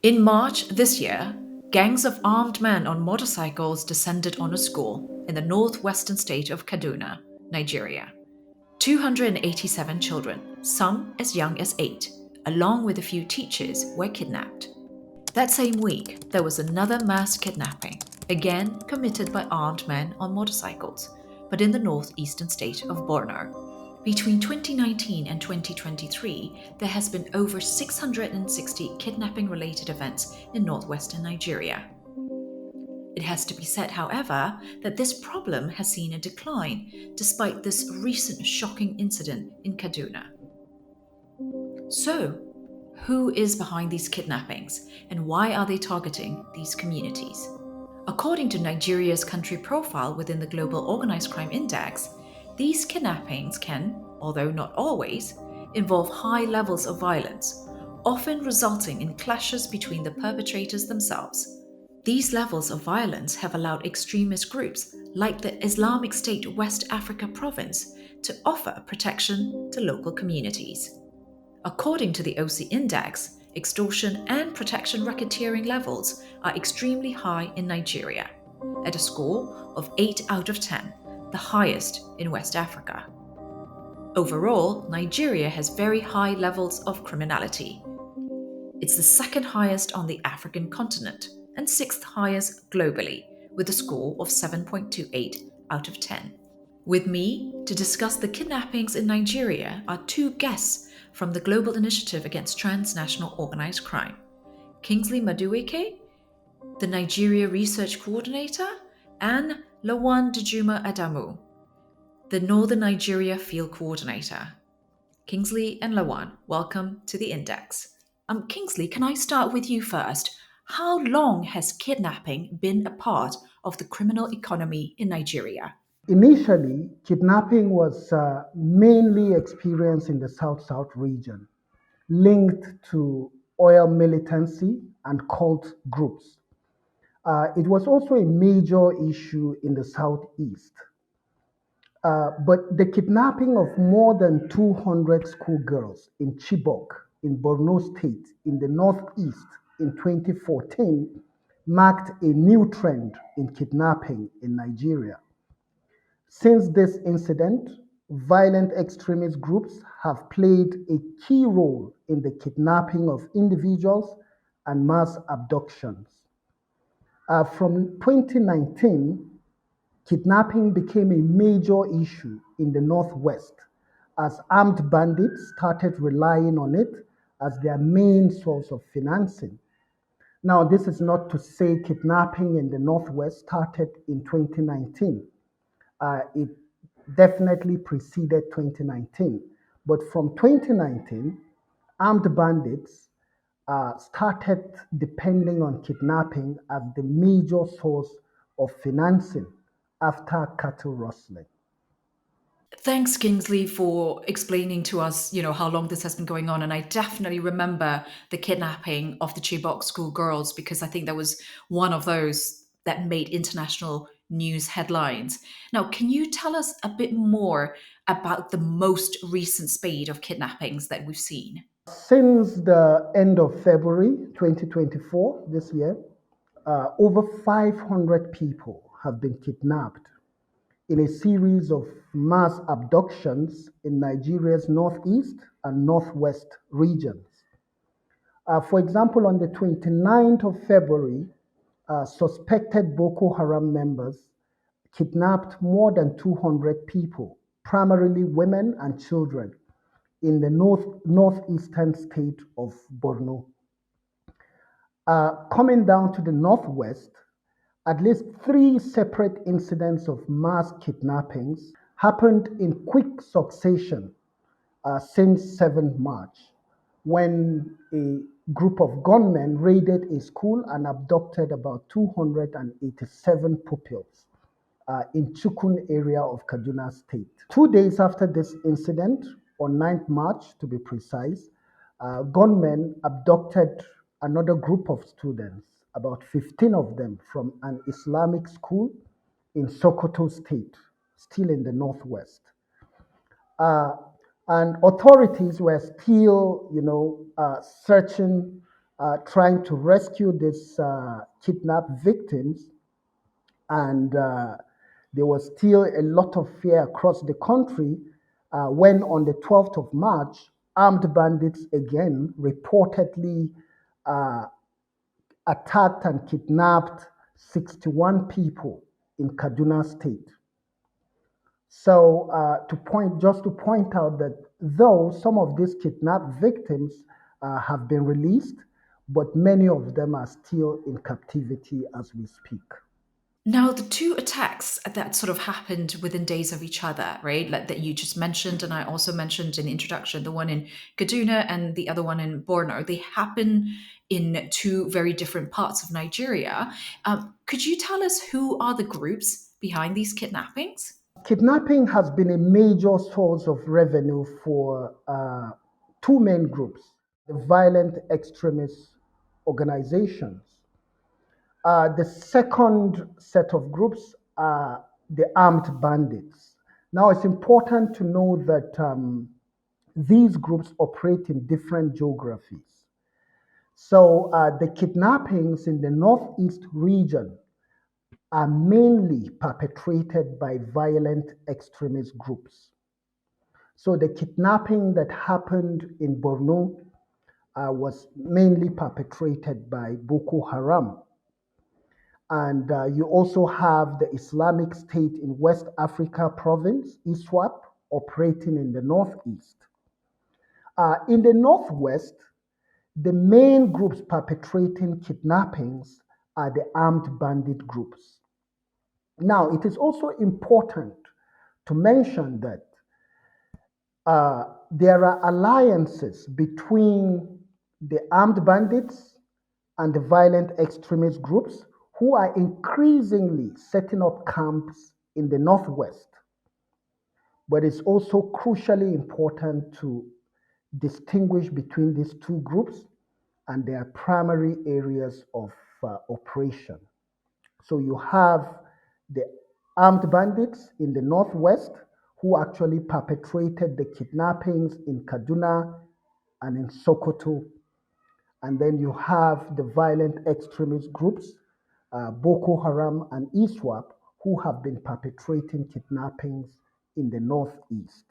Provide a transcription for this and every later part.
In March this year, gangs of armed men on motorcycles descended on a school in the northwestern state of Kaduna, Nigeria. 287 children, some as young as 8, along with a few teachers, were kidnapped. That same week, there was another mass kidnapping, again committed by armed men on motorcycles, but in the northeastern state of Borno. Between 2019 and 2023, there has been over 660 kidnapping-related events in northwestern Nigeria. It has to be said, however, that this problem has seen a decline despite this recent shocking incident in Kaduna. So, who is behind these kidnappings and why are they targeting these communities? According to Nigeria's country profile within the Global Organized Crime Index, these kidnappings can, although not always, involve high levels of violence, often resulting in clashes between the perpetrators themselves. These levels of violence have allowed extremist groups like the Islamic State West Africa province to offer protection to local communities. According to the OC Index, extortion and protection racketeering levels are extremely high in Nigeria, at a score of 8 out of 10, the highest in West Africa. Overall, Nigeria has very high levels of criminality. It's the second highest on the African continent and sixth highest globally, with a score of 7.28 out of 10. With me to discuss the kidnappings in Nigeria are two guests from the Global Initiative Against Transnational Organized Crime: Kingsley Madueke, the Nigeria Research Coordinator, and Lawan Dejuma Adamu, the Northern Nigeria Field Coordinator. Kingsley and Lawan, welcome to the Index. Kingsley, can I start with you first? How long has kidnapping been a part of the criminal economy in Nigeria? Initially, kidnapping was mainly experienced in the South-South region, linked to oil militancy and cult groups. It was also a major issue in the Southeast. But the kidnapping of more than 200 schoolgirls in Chibok, in Borno State, in the Northeast in 2014 marked a new trend in kidnapping in Nigeria. Since this incident, violent extremist groups have played a key role in the kidnapping of individuals and mass abductions. From 2019, kidnapping became a major issue in the Northwest as armed bandits started relying on it as their main source of financing. Now, this is not to say kidnapping in the Northwest started in 2019. It definitely preceded 2019. But from 2019, armed bandits started depending on kidnapping as the major source of financing after cattle rustling. Thanks, Kingsley, for explaining to us, how long this has been going on. And I definitely remember the kidnapping of the Chibok school girls because I think that was one of those that made international news headlines. Now, can you tell us a bit more about the most recent spate of kidnappings that we've seen? Since the end of February 2024, this year, over 500 people have been kidnapped in a series of mass abductions in Nigeria's northeast and northwest regions. For example, on the 29th of February, suspected Boko Haram members kidnapped more than 200 people, primarily women and children, in the northeastern state of Borno. Coming down to the northwest, at least three separate incidents of mass kidnappings happened in quick succession since 7th March, when a group of gunmen raided a school and abducted about 287 pupils in Chukun area of Kaduna State. 2 days after this incident, on 9th March to be precise, gunmen abducted another group of students, about 15 of them, from an Islamic school in Sokoto State, still in the northwest. Uh, and authorities were still, searching trying to rescue these kidnapped victims, and there was still a lot of fear across the country when, on the 12th of March, armed bandits again reportedly uh, attacked and kidnapped 61 people in Kaduna State. So, just to point out that though some of these kidnapped victims have been released, but many of them are still in captivity as we speak. Now, the two attacks that sort of happened within days of each other, right? Like that you just mentioned, and I also mentioned in the introduction, the one in Kaduna and the other one in Borno, they happen in two very different parts of Nigeria. Could you tell us who are the groups behind these kidnappings? Kidnapping has been a major source of revenue for two main groups: the violent extremist organizations. The second set of groups are the armed bandits. Now, it's important to know that these groups operate in different geographies. So, the kidnappings in the northeast region are mainly perpetrated by violent extremist groups. So the kidnapping that happened in Borno was mainly perpetrated by Boko Haram. And you also have the Islamic State in West Africa province, ISWAP, operating in the northeast. In the northwest, the main groups perpetrating kidnappings are the armed bandit groups. Now, it is also important to mention that there are alliances between the armed bandits and the violent extremist groups who are increasingly setting up camps in the northwest. But it's also crucially important to distinguish between these two groups and their primary areas of operation. So you have the armed bandits in the northwest who actually perpetrated the kidnappings in Kaduna and in Sokoto. And then you have the violent extremist groups, Boko Haram and ISWAP, who have been perpetrating kidnappings in the northeast.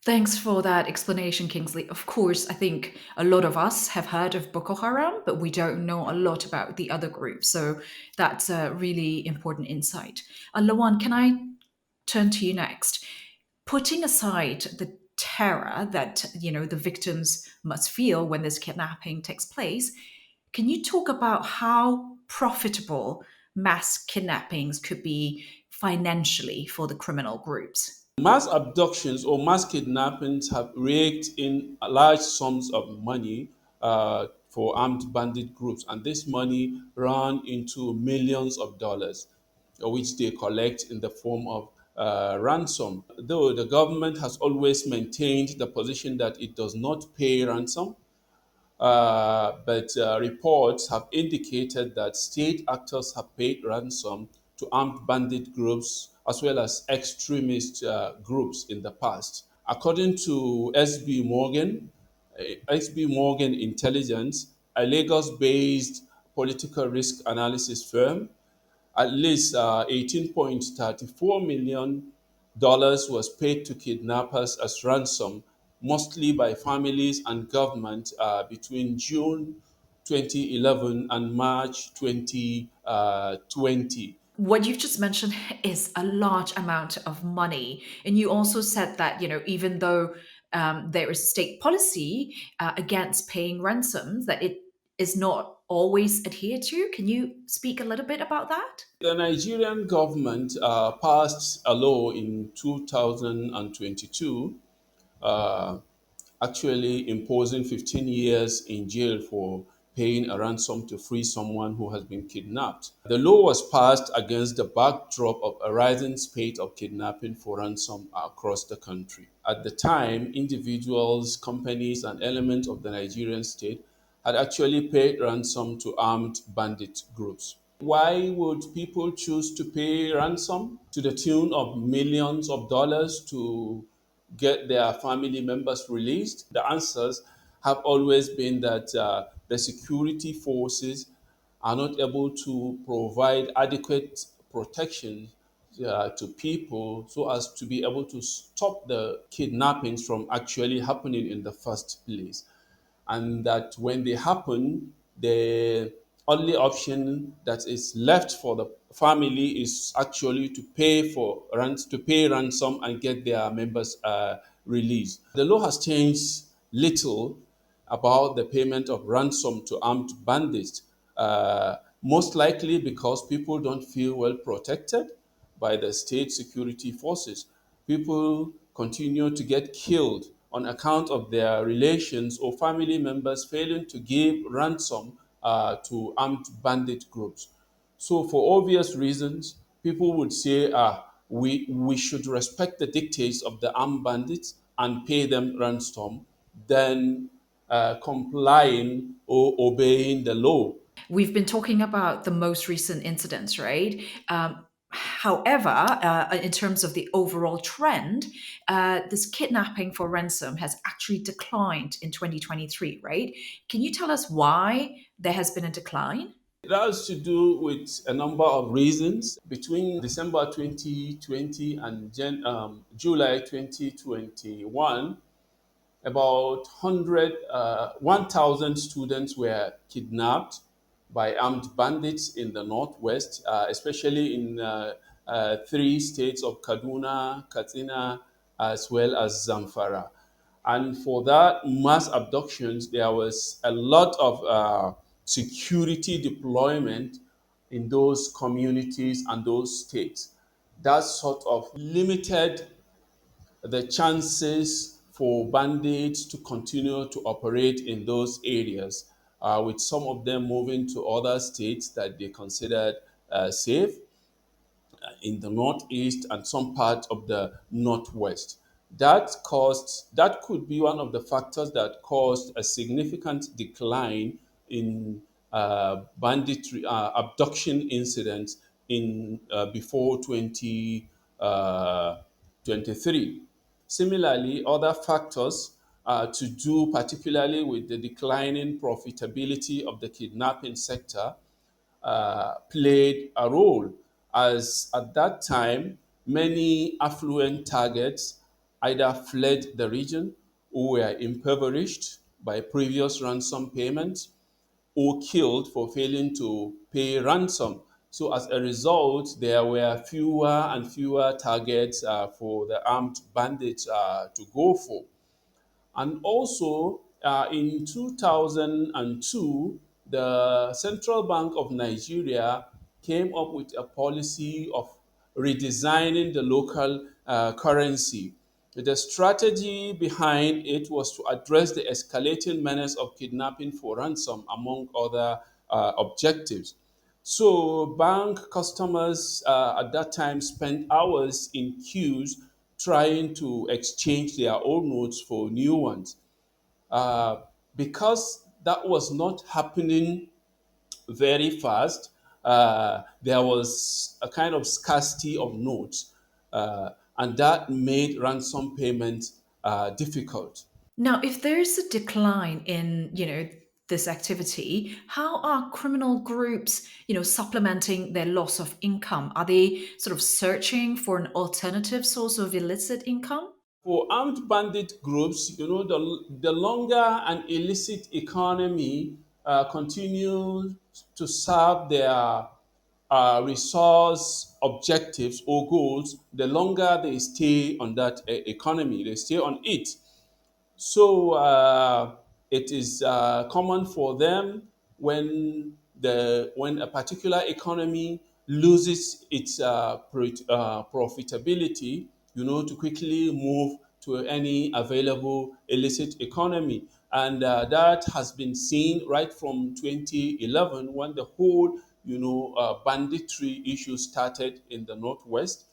Thanks for that explanation, Kingsley. Of course, I think a lot of us have heard of Boko Haram, but we don't know a lot about the other groups. So that's a really important insight. Lawan, can I turn to you next? Putting aside the terror that the victims must feel when this kidnapping takes place, can you talk about how profitable mass kidnappings could be financially for the criminal groups? Mass abductions or mass kidnappings have raked in large sums of money for armed bandit groups, and this money run into millions of dollars, which they collect in the form of ransom. Though the government has always maintained the position that it does not pay ransom, but reports have indicated that state actors have paid ransom to armed bandit groups as well as extremist groups in the past. According to SB Morgan Intelligence, a Lagos based political risk analysis firm, at least $18.34 million was paid to kidnappers as ransom, mostly by families and government between June 2011 and March 2020. What you've just mentioned is a large amount of money. And you also said that, even though there is state policy against paying ransoms, that it is not always adhered to. Can you speak a little bit about that? The Nigerian government passed a law in 2022 uh, actually imposing 15 years in jail for paying a ransom to free someone who has been kidnapped. The law was passed against the backdrop of a rising spate of kidnapping for ransom across the country. At the time, individuals, companies, and elements of the Nigerian state had actually paid ransom to armed bandit groups. Why would people choose to pay ransom to the tune of millions of dollars to get their family members released? The answers have always been that the security forces are not able to provide adequate protection to people so as to be able to stop the kidnappings from actually happening in the first place. And that when they happen, the only option that is left for the family is actually to pay ransom and get their members released. The law has changed little about the payment of ransom to armed bandits, most likely because people don't feel well protected by the state security forces. People continue to get killed on account of their relations or family members failing to give ransom to armed bandit groups. So, for obvious reasons, people would say, we should respect the dictates of the armed bandits and pay them ransom than complying or obeying the law. We've been talking about the most recent incidents, right? However, in terms of the overall trend, this kidnapping for ransom has actually declined in 2023, right? Can you tell us why there has been a decline? It has to do with a number of reasons. Between December 2020 and July 2021, about 1,000 students were kidnapped by armed bandits in the northwest, especially in three states of Kaduna, Katsina, as well as Zamfara. And for that mass abductions, there was a lot of security deployment in those communities and those states. That sort of limited the chances for bandits to continue to operate in those areas, with some of them moving to other states that they considered safe in the northeast and some parts of the northwest. That could be one of the factors that caused a significant decline in banditry abduction incidents in before 2023. Similarly, other factors to do particularly with the declining profitability of the kidnapping sector played a role, as at that time many affluent targets either fled the region or were impoverished by previous ransom payments or killed for failing to pay ransom. So as a result, there were fewer and fewer targets for the armed bandits to go for. And also, in 2002, the Central Bank of Nigeria came up with a policy of redesigning the local currency. The strategy behind it was to address the escalating menace of kidnapping for ransom, among other objectives. So bank customers at that time spent hours in queues trying to exchange their old notes for new ones. Uh, because that was not happening very fast, there was a kind of scarcity of notes, and that made ransom payments difficult. Now, if there's a decline in, this activity, how are criminal groups, supplementing their loss of income? Are they sort of searching for an alternative source of illicit income? For armed bandit groups, the longer an illicit economy continues to serve their resource objectives or goals, the longer they stay on that economy, they stay on it. So it is common for them when a particular economy loses its profitability, to quickly move to any available illicit economy, and that has been seen right from 2011 when the whole banditry issue started in the northwest.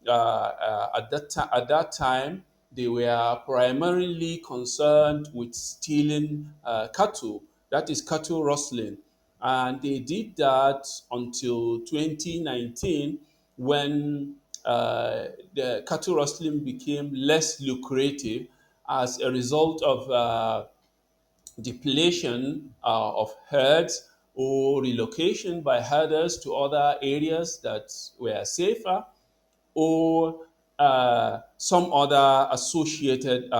At that time, they were primarily concerned with stealing cattle, that is cattle rustling. And they did that until 2019 when the cattle rustling became less lucrative as a result of depletion of herds or relocation by herders to other areas that were safer, or some other associated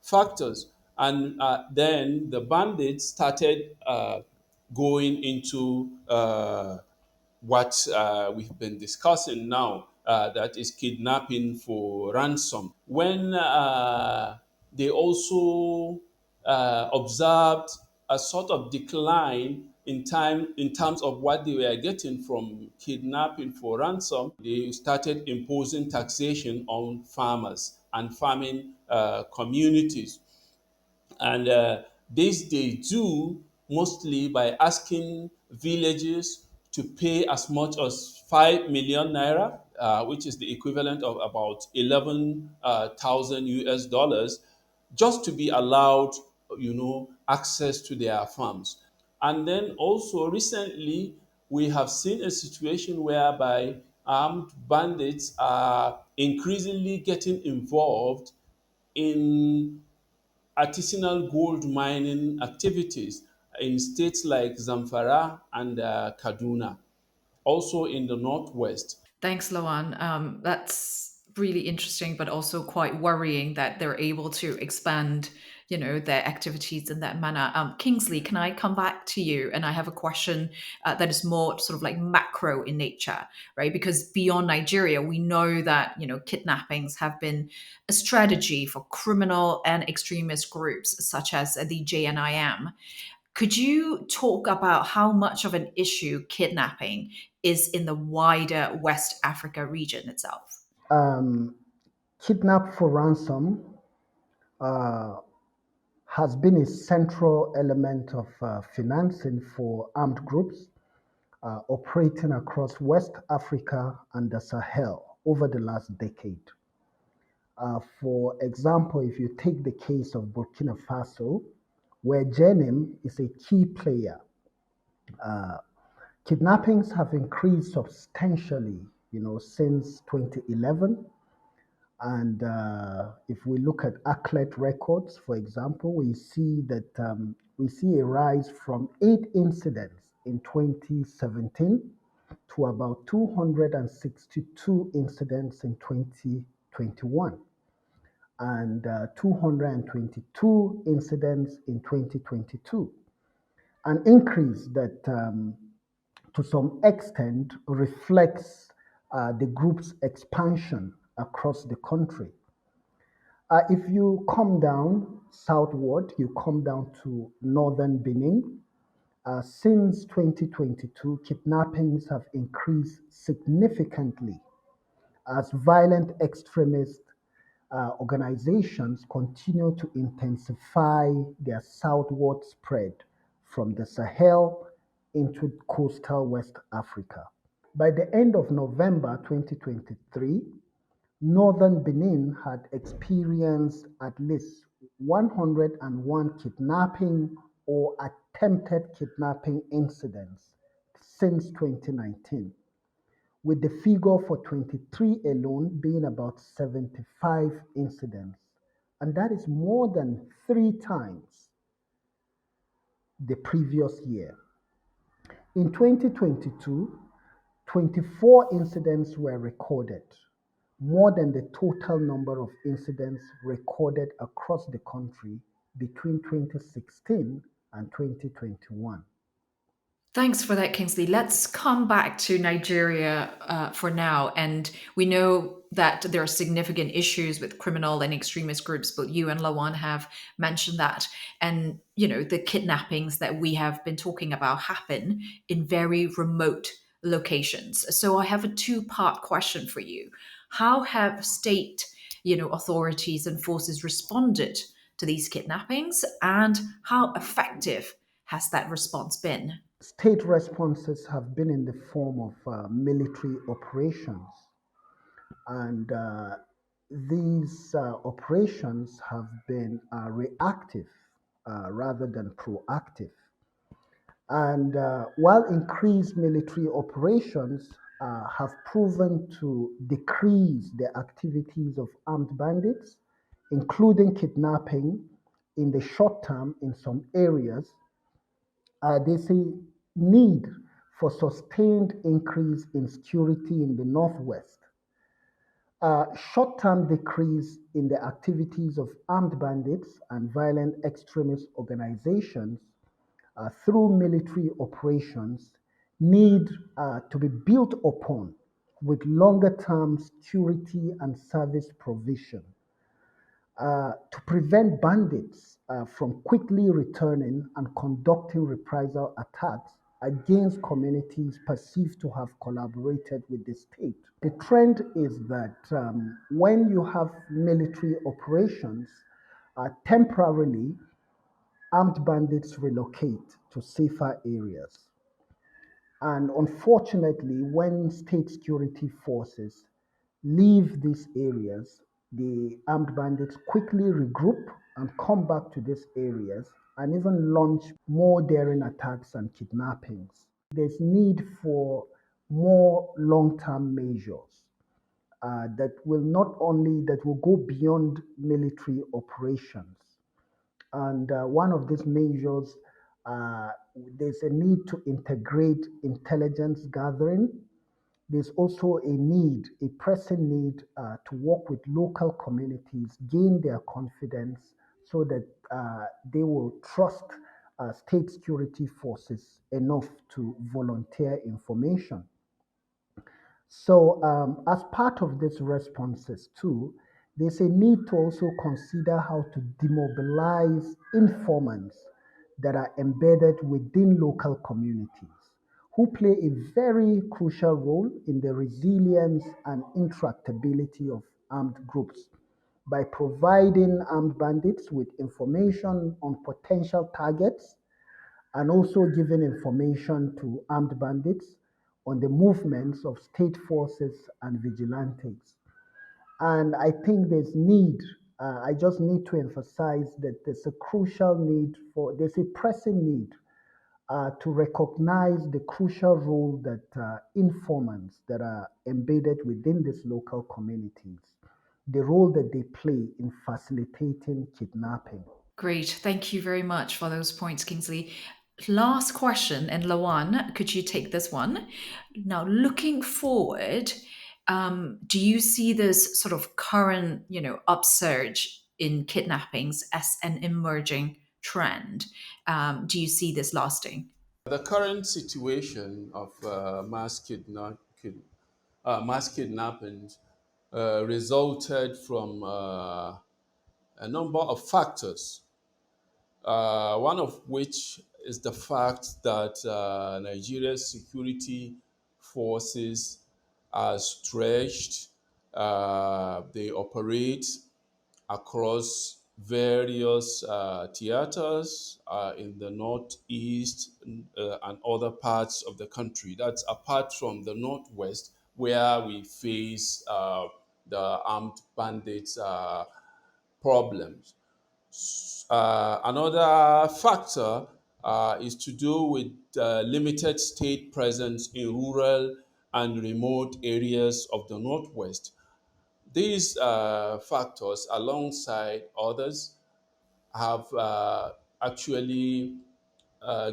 factors. And then the bandits started going into what we've been discussing now, that is kidnapping for ransom. When they also observed a sort of decline in terms of what they were getting from kidnapping for ransom, they started imposing taxation on farmers and farming communities. And this they do mostly by asking villages to pay as much as 5 million naira, which is the equivalent of about 11,000 US dollars, just to be allowed, access to their farms. And then also recently, we have seen a situation whereby armed bandits are increasingly getting involved in artisanal gold mining activities in states like Zamfara and Kaduna, also in the northwest. Thanks, Loan. That's really interesting, but also quite worrying that they're able to expand, their activities in that manner. Kingsley, can I come back to you? And I have a question that is more sort of like macro in nature, right? Because beyond Nigeria, we know that kidnappings have been a strategy for criminal and extremist groups such as the JNIM. Could you talk about how much of an issue kidnapping is in the wider West Africa region itself? Um, Kidnap for ransom uh, has been a central element of financing for armed groups operating across West Africa and the Sahel over the last decade. For example, if you take the case of Burkina Faso, where JNIM is a key player, kidnappings have increased substantially, since 2011. And if we look at ACLET records, for example, we see a rise from 8 incidents in 2017 to about 262 incidents in 2021 and 222 incidents in 2022, an increase that to some extent reflects the group's expansion across the country. If you come down southward, you come down to northern Benin. Since 2022, kidnappings have increased significantly as violent extremist organizations continue to intensify their southward spread from the Sahel into coastal West Africa. By the end of November 2023, northern Benin had experienced at least 101 kidnapping or attempted kidnapping incidents since 2019, with the figure for 23 alone being about 75 incidents. And that is more than 3 times the previous year. In 2022, 24 incidents were recorded, more than the total number of incidents recorded across the country between 2016 and 2021. Thanks for that, Kingsley. Let's come back to Nigeria for now. And we know that there are significant issues with criminal and extremist groups, but you and Lawan have mentioned that. And, the kidnappings that we have been talking about happen in very remote locations. So I have a two-part question for you. How have state, authorities and forces responded to these kidnappings? And how effective has that response been? State responses have been in the form of military operations, and these operations have been reactive rather than proactive. And while increased military operations have proven to decrease the activities of armed bandits, including kidnapping, in the short term in some areas, there's a need for sustained increase in security in the Northwest, short-term decrease in the activities of armed bandits and violent extremist organizations through military operations need to be built upon with longer-term security and service provision to prevent bandits from quickly returning and conducting reprisal attacks against communities perceived to have collaborated with the state. The trend is that when you have military operations, temporarily armed bandits relocate to safer areas. And unfortunately, when state security forces leave these areas, the armed bandits quickly regroup and come back to these areas and even launch more daring attacks and kidnappings. There's need for more long-term measures that will go beyond military operations. And one of these measures, uh, there's a need to integrate intelligence gathering. There's also a pressing need to work with local communities, gain their confidence so that they will trust state security forces enough to volunteer information. So, as part of these responses, too, there's a need to also consider how to demobilize informants that are embedded within local communities, who play a very crucial role in the resilience and intractability of armed groups by providing armed bandits with information on potential targets and also giving information to armed bandits on the movements of state forces and vigilantes. And I think I just need to emphasize that there's a pressing need to recognize the crucial role that informants that are embedded within these local communities, the role that they play in facilitating kidnapping. Great. Thank you very much for those points, Kingsley. Last question, and Lawan, could you take this one? Now, looking forward, do you see this sort of current, upsurge in kidnappings as an emerging trend? Do you see this lasting? The current situation of mass kidnappings resulted from a number of factors, one of which is the fact that Nigeria's security forces are stretched. They operate across various theaters in the northeast and other parts of the country. That's apart from the northwest, where we face the armed bandits problems. Another factor is to do with limited state presence in rural and remote areas of the Northwest. These factors, alongside others, have actually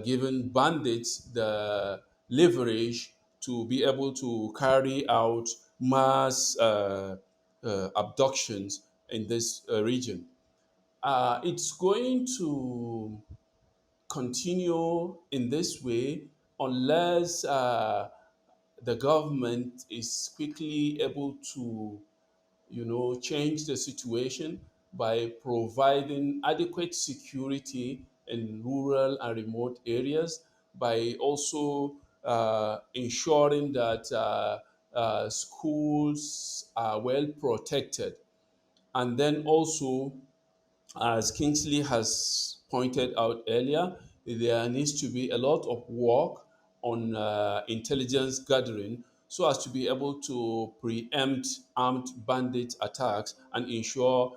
given bandits the leverage to be able to carry out mass abductions in this region. It's going to continue in this way unless the government is quickly able to, change the situation by providing adequate security in rural and remote areas, by also ensuring that schools are well protected, and then also, as Kingsley has pointed out earlier, there needs to be a lot of work on intelligence gathering so as to be able to preempt armed bandit attacks and ensure,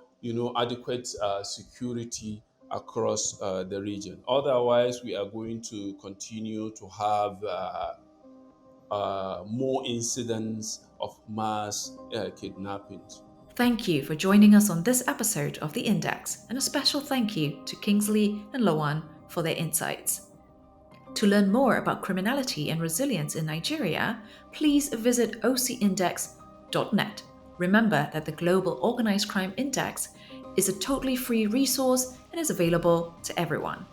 adequate security across the region. Otherwise, we are going to continue to have more incidents of mass kidnappings. Thank you for joining us on this episode of The Index, and a special thank you to Kingsley and Loan for their insights. To learn more about criminality and resilience in Nigeria, please visit ocindex.net. Remember that the Global Organized Crime Index is a totally free resource and is available to everyone.